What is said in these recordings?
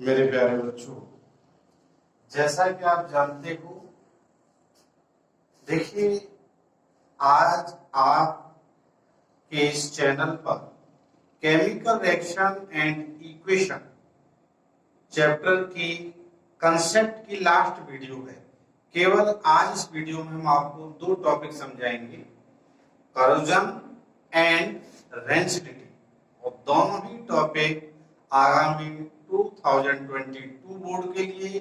मेरे प्यारे बच्चों, जैसा कि आप जानते हो, देखिए आज आपके इस चैनल पर chemical reaction and equation chapter की कंसेप्ट की लास्ट वीडियो है। केवल आज इस वीडियो में हम आपको दो टॉपिक समझाएंगे, करोजन एंड रेंसिडिटी, और दोनों ही टॉपिक आगामी 2022 बोर्ड के लिए,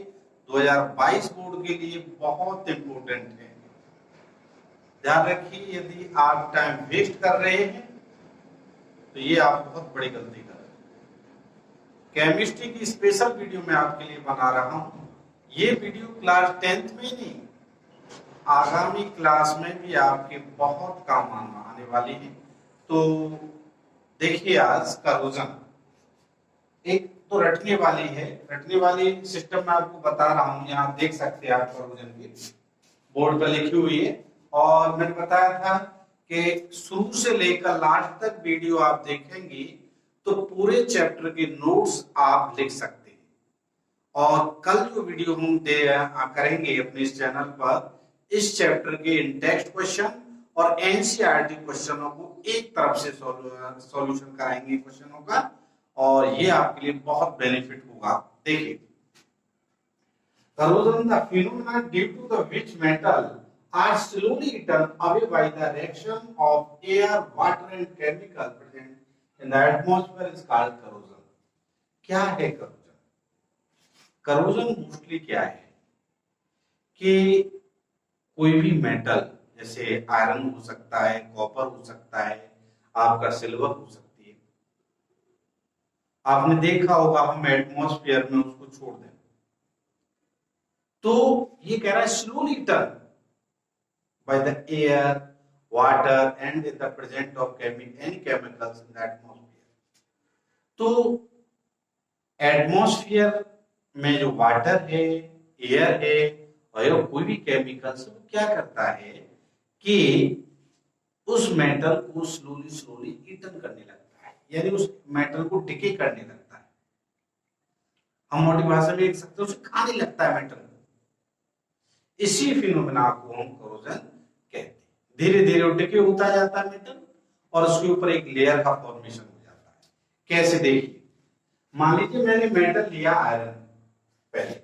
2022 बोर्ड के लिए बहुत इंपॉर्टेंट है। ध्यान रखिए, यदि आप टाइम वेस्ट कर रहे हैं तो ये आप बहुत बड़ी गलती कर रहे हैं। केमिस्ट्री की स्पेशल वीडियो मैं आपके लिए बना रहा हूं। ये वीडियो क्लास 10th में नहीं, आगामी क्लास में भी आपके बहुत काम आने वाली है। तो देखिए, आज करोजन एक तो रटने वाली है, रटने वाली सिस्टम मैं आपको बता रहा हूं। यहाँ देख सकते हैं आप, करोजन की बोर्ड पर लिखी हुई है। और मैंने बताया था कि शुरू से लेकर लास्ट तक वीडियो आप देखेंगे तो पूरे चैप्टर के नोट्स आप लिख सकते हैं। और कल जो वीडियो हम करेंगे अपने इस चैनल पर, इस चैप्टर के इन टेक्स्ट क्वेश्चन और एनसीईआरटी क्वेश्चनों को एक तरफ से सॉल्यूशन कराएंगे क्वेश्चनों का, और ये आपके लिए बहुत बेनिफिट होगा। देखिए, corrosion, the phenomenon due to the which metal are slowly eaten away by the reaction of air, water and chemical present in the atmosphere is called corrosion. क्या है corrosion? corrosion मोस्टली क्या है कि कोई भी metal, जैसे iron हो सकता है, कॉपर हो सकता है, आपका सिल्वर हो सकती है। आपने देखा होगा, हम एटमॉस्फेयर में उसको छोड़ दें तो ये कह रहा है slowly turn by the air, water and in the present of any chemicals in the atmosphere. तो एटमॉस्फेयर में जो वाटर है, एयर है और कोई भी केमिकल्स, वो क्या करता है कि उस मेटल को स्लोली स्लोली ईटन करने लगता है, यानी उस मेटल को डिके करने लगता है। हम मोटी भाषा में लिख सकते हैं, उसे खाने लगता है मेटल। इसी फिनोमेना को हम कोरोजन कहते हैं। धीरे धीरे वो डिके होता जाता है मेटल, और उसके ऊपर एक लेयर का फॉर्मेशन हो जाता है। कैसे? देखिए, मान लीजिए मैंने मेटल लिया आयरन पहले,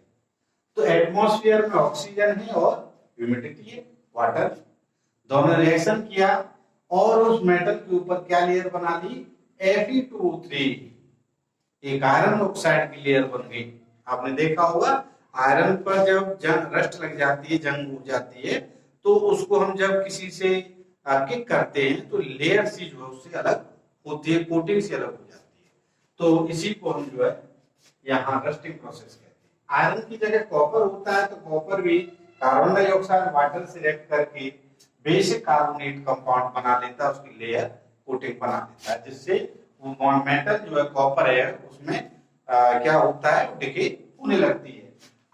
तो एटमॉस्फेयर में ऑक्सीजन है और ह्यूमिडिटी है, वाटर, दोनों रिएक्शन किया और उस मेटल के ऊपर क्या लेयर बना ली? Fe2O3, एक आयरन ऑक्साइड की लेयर बन गई। आपने देखा होगा, आयरन पर जब रस्ट लग जाती है, जंग हो जाती है, तो उसको हम जब किसी से किक करते हैं तो लेयर सी जो है उससे अलग होती है, कोटिंग से अलग हो जाती है। तो इसी को हम जो है यहाँ रस्टिंग प्रोसेस कहते हैं। आयरन की जगह कॉपर होता है, तो कॉपर भी कार्बन डाइऑक्साइड वाटर से रिएक्ट करके बेसिक कार्बोनेट कंपाउंड बना लेता है, उसकी लेयर कोटिंग बना देता है, जिससे वो मेटल जो है कॉपर है उसमें क्या होता है, डिके होने लगती है।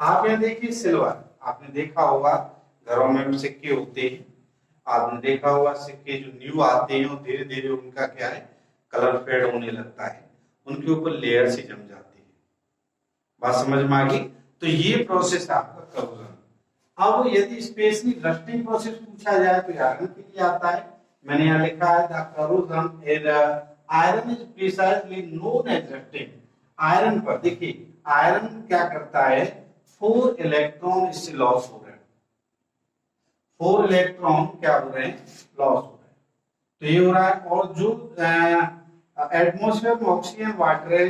आप यहाँ देखिए सिल्वर, आपने देखा होगा घरों में सिक्के होते हैं, आपने देखा होगा सिक्के जो न्यू आते हैं और धीरे धीरे उनका क्या है, कलर फेड होने लगता है, उनके ऊपर लेयर सी जम जाती है। बात समझ में आ गई? तो ये प्रोसेस आपका करोजन। अब यदि स्पेशली रस्टिंग प्रोसेस पूछा जाए तो आयरन के लिए आता है। मैंने यहाँ लिखा है the corrosion is iron is precisely known as rusting. Iron पर देखिए, आयरन क्या करता है, 4 इलेक्ट्रॉन इससे लॉस हो रहे हैं, 4 इलेक्ट्रॉन क्या हो रहे हैं, लॉस हो रहे हैं। तो ये हो रहा है। और जो एटमॉस्फेयर में ऑक्सीजन, वाटर है,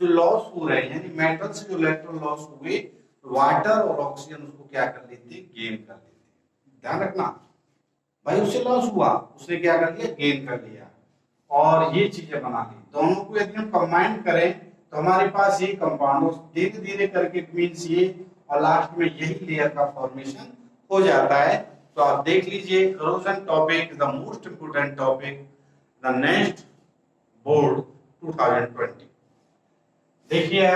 जो लॉस हो रहे हैं, यानी मेटल से जो इलेक्ट्रॉन लॉस हुए, वाटर और ऑक्सीजन उसको क्या कर लेते हैं, गेन कर लेते हैं। ध्यान रखना भाई, उससे लॉस हुआ, उसने क्या कर लिया, गेन कर लिया, और ये चीजें बना ली। दोनों को यदि हम कंबाइन करें तो हमारे पास ये कंपाउंड धीरे धीरे करके मीन्स ये, और लास्ट में यही लेयर का फॉर्मेशन हो जाता है। तो आप देख लीजिए, corrosion topic is the most important topic the next board 2020। देखिए,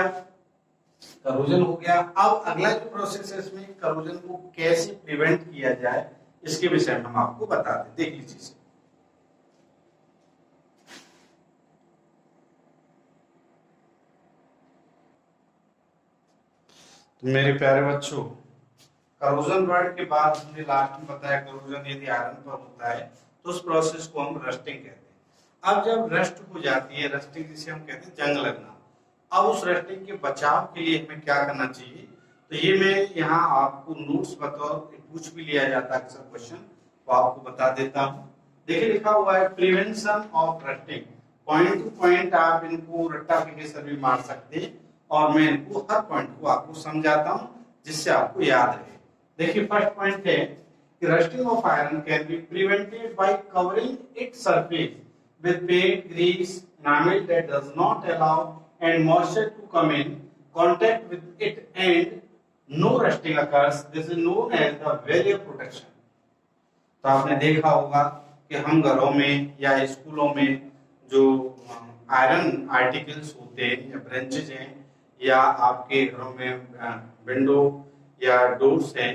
करोजन हो गया। अब अगला जो प्रोसेस है इसमें, करोजन को कैसे प्रिवेंट किया जाए इसके विषय में हम आपको बता दें। देख लीजिए, तो मेरे प्यारे बच्चों, करोजन वर्ड के बाद हमने लास्ट में बताया करोजन यदि आयरन पर होता है तो उस प्रोसेस को हम रस्टिंग कहते हैं। अब जब रस्ट हो जाती है, रस्टिंग जिसे हम कहते हैं जंग लगना, अब उस रस्टिंग के बचाव के लिए हमें क्या करना चाहिए, तो ये मैं यहाँ आपको नोट्स बतौर पूछ भी लिया जाता है अक्सर क्वेश्चन, तो आपको बता देता हूँ। देखिए लिखा हुआ है prevention of rusting, point two point आप इनको रट्टा फिकेशन भी मार सकते हैं और मैं इनको हर पॉइंट को आपको समझाता हूँ जिससे आपको याद रहे। देखिए फर्स्ट पॉइंट है कि rusting of iron can be prevented bye covering its surface with paint, grease, enamel that does not allow and moisture to come in contact with it and no rusting occurs. This is known as the barrier protection. तो आपने देखा होगा कि हम घरों में या स्कूलों में जो आयरन आर्टिकल्स होते हैं या ब्रांचेज हैं या आपके घरों में विंडो या डोर्स हैं,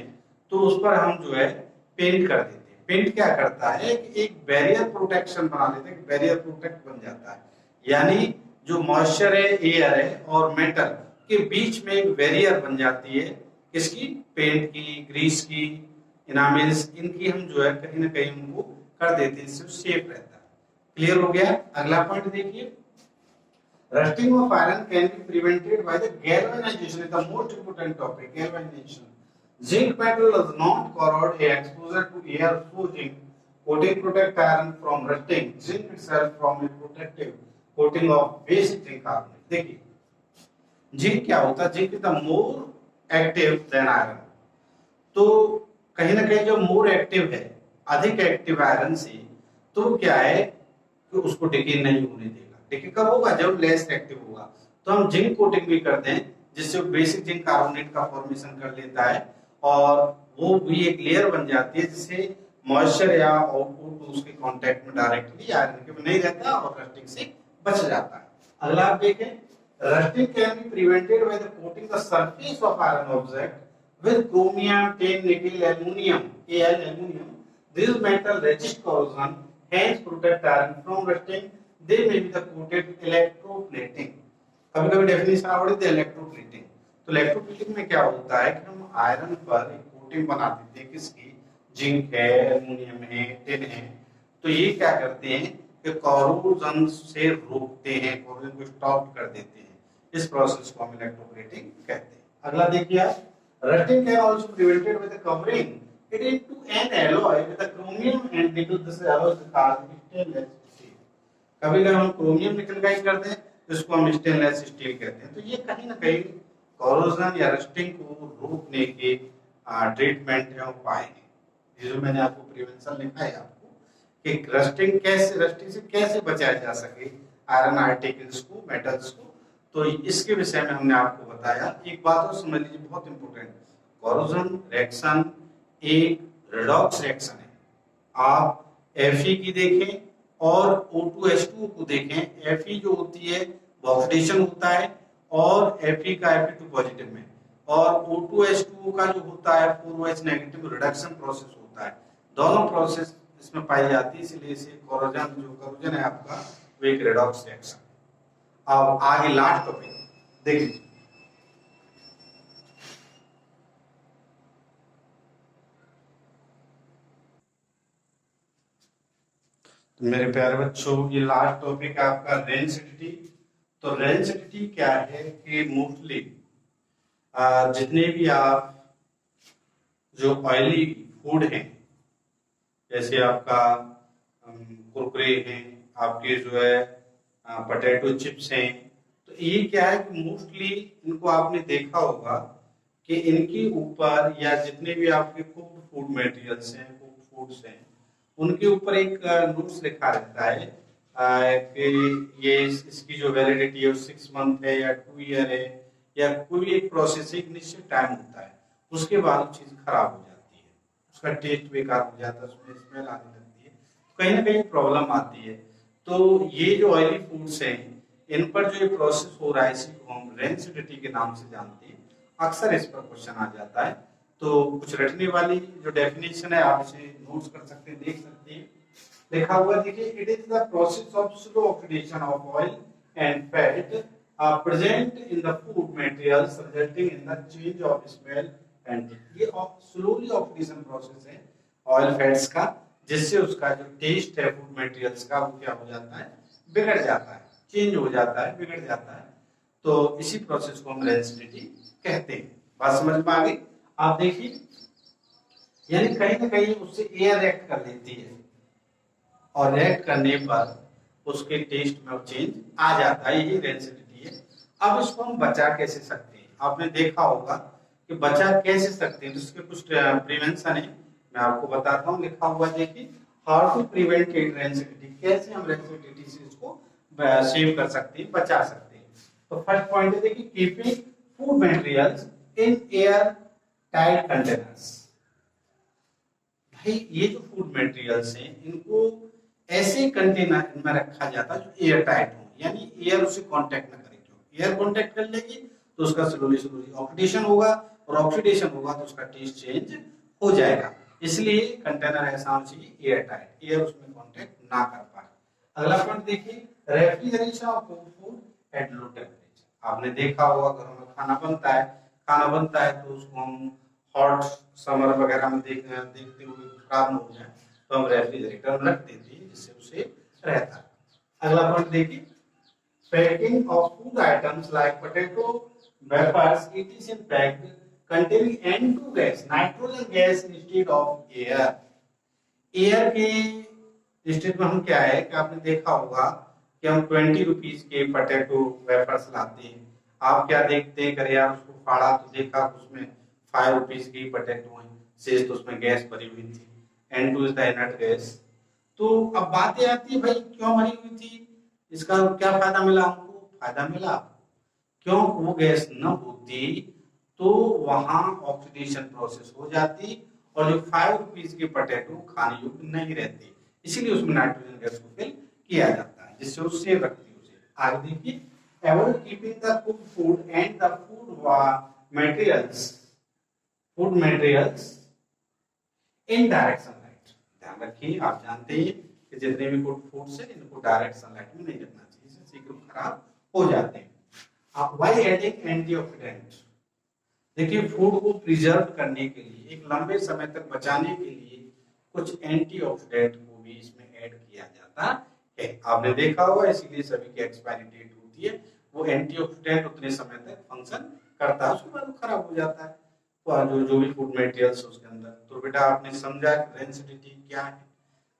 तो उस पर हम जो है पेंट कर देते हैं। पेंट क्या करता है कि एक बैरियर प्रोटेक्शन बना लेते हैं, बैरियर प्रोटेक्ट बन जाता है, यानी जो मॉइस्चर है, एयर है और मेटल के बीच में एक बैरियर बन जाती है, किसकी, पेंट की, ग्रीस की, इनामिल्स, इनकी हम जो है कहीं ना कहीं उनको कर देते हैं, इससे सेफ रहता है। क्लियर हो गया। अगला पॉइंट देखिए, rusting of iron can be prevented by the galvanisation, is the most important topic, galvanisation. Zinc metal does not corrode a exposure to air, so zinc coating protect iron from rusting. Zinc itself from a protective coating of basic zinc carbonate. देखिए zinc क्या होता है, zinc is the more active than iron. तो कहीं ना कहीं जो more active है, अधिक एक्टिव आयरन से, तो क्या है कि उसको डिके नहीं होने देगा। डिके कब होगा, जब लेस एक्टिव होगा। तो हम जिंक कोटिंग भी करते हैं जिससे बेसिक जिंक कार्बोनेट का फॉर्मेशन कर लेता है और वो भी एक लेयर बन जाती है जिससे मॉइस्चर या आउटपुट उसके कांटेक्ट में डायरेक्टली आयरन के नहीं रहता और रस्टिंग से बच जाता है। अगला आप देखें, rusting can be prevented by the coating the surface of iron object with chromium, tin, nickel, aluminium, Al, aluminium. This metal resist corrosion, hence protect iron from rusting. They may be the coated electroplating. कभी-कभी definition आवड़ती है electroplating. तो electroplating में क्या होता है कि हम iron पर एक कोटिंग बना देते हैं, किसकी, जिंक है, एल्युमिनियम है, टिन है। तो ये क्या करते हैं कि कोरोजन से रोकते हैं, कोरोजन को स्टॉप कर देते हैं। इस प्रोसेस को हम इलेक्ट्रोप्लेटिंग कहते हैं। अगला देखिए आप, rusting can also prevented with covering it into an alloy with chromium and निकल। This alloy is called stainless steel. कभी-कभी हम क्रोमियम निकल का ही करते हैं, इसको हम स्टेनलेस स्टील कहते हैं। तो ये कहीं ना कहीं कोरोजन या रस्टिंग को रोकने के ट्रीटमेंट है, उपाय है। ये जो मैंने आपको प्रिवेंशन लिखा है आपको कि रस्टिंग से कैसे बचाया जा सके आयरन आर्टिकल्स को, मेटल्स को, तो इसके विषय में हमने आपको बताया। एक बात और समझ लीजिए, बहुत इंपॉर्टेंट, कोरोजन रिएक्शन एक रेडॉक्स रिएक्शन है। आप Fe की देखें और O2H2 को देखें। Fe जो होती है वो ऑक्सीडेशन होता है और Fe का Fe2 पॉजिटिव में, और O2H2 का जो होता है 4OH नेगेटिव रिडक्शन प्रोसेस होता है। दोनों प्रोसेस इसमें पाई जाती है, इसलिए इसे कोरोजन है आपका, वो एक रेडॉक्स रिएक्शन। अब आगे लास्ट टॉपिक देख लीजिए। तो मेरे प्यारे बच्चों, ये लास्ट टॉपिक है आपका रेंसिडिटी। तो रेंसिडिटी क्या है कि मोस्टली जितने भी आप जो ऑयली फूड हैं, जैसे आपका कुरकुरे हैं, आपके जो है पोटैटो चिप्स हैं, तो ये क्या है कि मोस्टली इनको आपने देखा होगा कि इनके ऊपर या जितने भी आपके कुक्ड फूड मटेरियल्स हैं, कुक्ड फूड्स हैं, उनके ऊपर एक नोट्स लिखा रहता है कि ये इसकी जो वैलिडिटी है 6 मंथ है या 2 ईयर है या कोई एक प्रोसेसिंग निश्चित टाइम होता है, उसके बाद चीज खराब हो जाती है, उसका टेस्ट बेकार हो जाता है, उसमें स्मेल आने लगती है, तो कहीं ना कहीं प्रॉब्लम आती है। तो ये जो ऑयली फूड्स हैं, इन पर जो ये प्रोसेस हो रहा है, इसी को हम रेंसिडिटी के नाम से जानते हैं। अक्सर इस पर क्वेश्चन आ जाता है, तो कुछ रटने वाली जो डेफिनेशन है आप इसे नोट्स कर सकते हैं, देख सकते हैं। लिखा हुआ देखिए, it is the process of slow oxidation of oil and fat present in the food materials resulting in the change of smell and taste। ये स्लोली ऑक्सीडेशन प्रोसेस है ऑयल फैट्स का, जिससे उसका जो टेस्ट है फूड मटेरियल्स का वो क्या हो जाता है, बिगड़ जाता है, चेंज हो जाता है, बिगड़ जाता है। तो इसी प्रोसेस को हम रेंसिडिटी कहते हैं। बात समझ में आ गई? आप देखिए, यानी कहीं ना कहीं उससे एयर रिएक्ट कर लेती है और रिएक्ट करने पर उसके टेस्ट में चेंज आ जाता है, यही रेंसिडिटी है। अब इसको हम बचा कैसे सकते हैं? आपने देखा होगा कि बचा कैसे सकते हैं, तो इसके कुछ प्रिवेंशन है, मैं आपको बताता हूँ। लिखा हुआ देखिए, हाउ टू प्रिवेंट रेंसिडिटी, कैसे हम रेंसिडिटी से इसको सेव कर सकते हैं, बचा सकते हैं। तो फर्स्ट पॉइंट है देखिए, keeping food materials in air tight containers. भाई ये जो फूड मटेरियल्स हैं इनको ऐसे कंटेनर में रखा जाता है जो एयर टाइट हो, यानी एयर उससे कांटेक्ट ना करे। क्यों? एयर कांटेक्ट कर लेगी तो उसका स्लोली स्लोली ऑक्सीडेशन होगा, और ऑक्सीडेशन होगा तो उसका टेस्ट चेंज हो जाएगा। इसलिए कंटेनर ऐसा होना चाहिए एयर टाइट, एयर उसमें कांटेक्ट ना कर पाए। अगला पॉइंट देखिए, refrigeration of food at low temperature. आपने देखा होगा घरों में खाना बनता है तो उसको हम हॉट समर वगैरह में देखते हुए खराब न हो जाए तो हम रेफ्रिजरेटर में रख देते हैं, जिससे उसे रहता है। अगला पॉइंट देखिए, packing of food items like potato wafers, it is in packed containing N2 gas, nitrogen gas instead of air. Air के स्टेट में हम क्या है कि आपने देखा होगा कि हम 20 रुपीज के पोटैटो वेफर्स लाते हैं। आप क्या देखते हैं, कर यार उसको फाड़ा तो देखा उसमें 5 रुपीज की पोटैटो है, शेष तो उसमें गैस भरी हुई थी, N2 is the inert gas. तो अब बातें आती है, भाई क्यों भरी हुई थी, इसका क्या फायदा मिला हमको? फायदा मिला, क्यों? वो गैस न होती तो वहां ऑक्सीडेशन प्रोसेस हो जाती और जो 5 रुपीज के पोटैटो खाने योग्य नहीं रहती, इसीलिए उसमें नाइट्रोजन गैस को फिल किया जाता है, जिससे वो सेव रखती है उसे। आगे देखिए, avoid keeping the cooked food and the food materials in direct sunlight. ध्यान रखिए, आप जानते हैं कि जितने भी कुक्ड फूड्स हैं इनको डायरेक्ट सनलाइट में नहीं रखना चाहिए, इससे शीघ्र खराब हो जाते हैं। आप व्हाई एडिंग एंटीऑक्सीडेंट, देखिए फूड को प्रिजर्व करने के लिए, एक लंबे समय तक बचाने के लिए कुछ एंटीऑक्सीडेंट को भी इसमें ऐड किया जाता है। आपने देखा होगा, इसीलिए सभी की एक्सपायरी डेट होती है, वो एंटीऑक्सीडेंट उतने समय तक फंक्शन करता है, उसके बाद वो खराब हो जाता है। तो जो भी फूड मटेरियल्स उसके अंदर। तो बेटा आपने समझा रेंसिडिटी क्या है,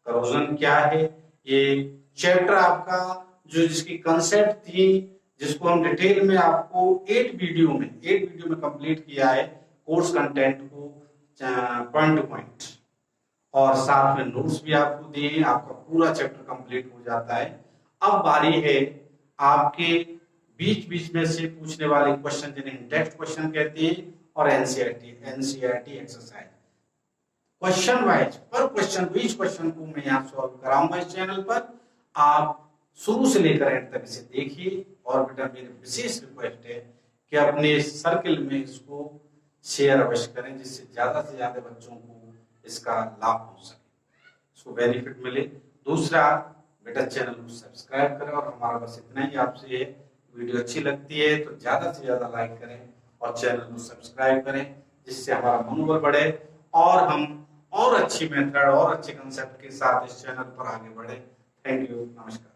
करोजन क्या है, ये चैप्टर आपका जो जिसकी कंसेप्ट थी, जिसको हम डिटेल में आपको 8 वीडियो में कंप्लीट किया है, कोर्स कंटेंट को पॉइंट टू पॉइंट, और साथ में नोट्स भी आपको दिए, आपका पूरा चैप्टर कंप्लीट हो जाता है। अब बारी है आपके बीच बीच में से पूछने वाले क्वेश्चन, जिन्हें टेक्स्ट क्वेश्चन कहते हैं, और एनसीईआरटी एक्सरसाइज क्वेश्चन वाइज, पर क्वेश्चन बीच क्वेश्चन को मैं यहाँ सॉल्व कराऊंगा इस चैनल पर। आप शुरू से लेकर एंड तक इसे देखिए, और बेटा मेरी विशेष रिक्वेस्ट है कि अपने सर्कल में इसको शेयर अवश्य करें, जिससे ज्यादा से ज्यादा बच्चों को इसका लाभ हो सके, इसको बेनिफिट मिले। दूसरा बेटा चैनल को सब्सक्राइब करें, और हमारा बस इतना ही आपसे है, वीडियो अच्छी लगती है तो ज्यादा से ज्यादा लाइक करें और चैनल को सब्सक्राइब करें, जिससे हमारा मनोबल बढ़े और हम और अच्छी मेथड और अच्छे कंसेप्ट के साथ इस चैनल पर आगे बढ़े। थैंक यू, नमस्कार।